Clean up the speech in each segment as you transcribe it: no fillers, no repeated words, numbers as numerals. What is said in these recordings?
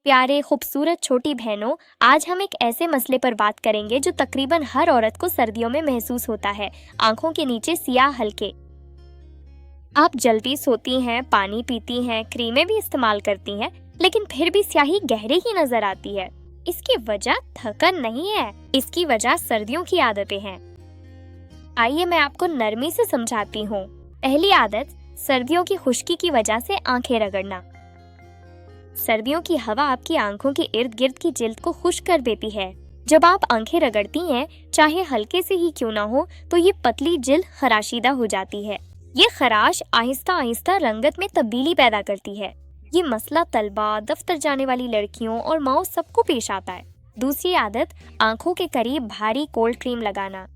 प्यारे खूबसूरत छोटी बहनों, आज हम एक ऐसे मसले पर बात करेंगे जो तकरीबन हर औरत को सर्दियों में महसूस होता है। आंखों के नीचे सियाह हल्के। आप जल्दी सोती हैं, पानी पीती हैं, क्रीमें भी इस्तेमाल करती हैं, लेकिन फिर भी स्याही गहरी ही नजर आती है। इसकी वजह थकन नहीं है, इसकी वजह सर्दियों की आदतें हैं। आइए मैं आपको नरमी से समझाती हूँ। पहली आदत, सर्दियों की खुश्की की वजह से आंखें रगड़ना। सर्दियों की हवा आपकी आंखों के इर्द गिर्द की जिल्द को खुश्क कर देती है। जब आप आंखें रगड़ती हैं, चाहे हल्के से ही क्यों ना हो, तो ये पतली जिल्द खराशीदा हो जाती है। ये खराश आहिस्ता आहिस्ता रंगत में तब्दीली पैदा करती है। ये मसला तलबा, दफ्तर जाने वाली लड़कियों और माओ सबको पेश आता है। दूसरी आदत, आंखों के करीब भारी कोल्ड क्रीम लगाना।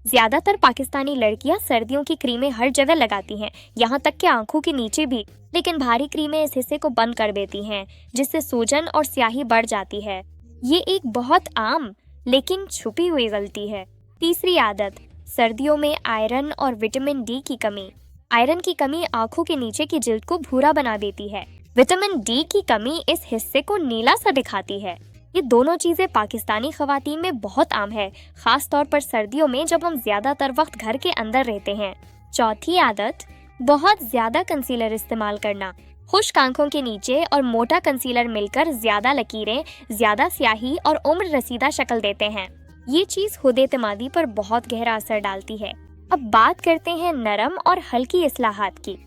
ज्यादातर पाकिस्तानी लड़कियां सर्दियों की क्रीमें हर जगह लगाती हैं, यहाँ तक कि आंखों के नीचे भी, लेकिन भारी क्रीमें इस हिस्से को बंद कर देती हैं, जिससे सूजन और स्याही बढ़ जाती है। ये एक बहुत आम लेकिन छुपी हुई गलती है। तीसरी आदत, सर्दियों में आयरन और विटामिन डी की कमी। आयरन की कमी आंखों के नीचे की जिल्द को भूरा बना देती है। विटामिन डी की कमी इस हिस्से को नीला सा दिखाती है। ये दोनों चीजें पाकिस्तानी खवातीन में बहुत आम है, खास तौर पर सर्दियों में जब हम ज्यादातर वक्त घर के अंदर रहते हैं। चौथी आदत, बहुत ज्यादा कंसीलर इस्तेमाल करना। खुश्क आंखों के नीचे और मोटा कंसीलर मिलकर ज्यादा लकीरें, ज्यादा स्याही और उम्र रसीदा शक्ल देते हैं। ये चीज खुद एतमादी पर बहुत गहरा असर डालती है। अब बात करते हैं नरम और हल्की इस्लाहात की।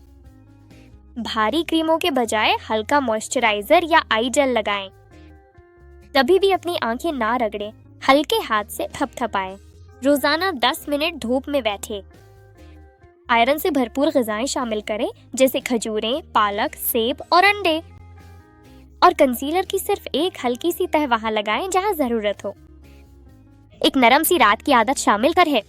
भारी क्रीमों के बजाय हल्का मॉइस्चराइजर या आई जेल लगाएं। कभी भी अपनी आंखें ना रगड़ें, हल्के हाथ से थपथपाएं। रोजाना 10 मिनट धूप में बैठे। आयरन से भरपूर ग़िज़ाएं शामिल करें, जैसे खजूरें, पालक, सेब और अंडे। और कंसीलर की सिर्फ एक हल्की सी तह वहां लगाएं जहां जरूरत हो। एक नरम सी रात की आदत शामिल करें।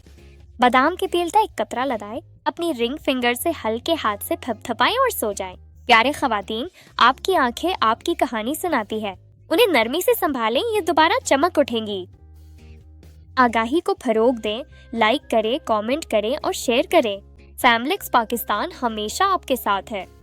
बादाम के तेल का एक कतरा लगाएं, अपनी रिंग फिंगर से हल्के हाथ से थपथपाएं और सो जाएं। प्यारे खवातीन, आपकी आंखें आपकी कहानी सुनाती है। उन्हें नरमी से संभालें, ये दोबारा चमक उठेंगी। आगाही को फरोग दें, लाइक करें, कमेंट करें और शेयर करें। फैमिलिक्स पाकिस्तान हमेशा आपके साथ है।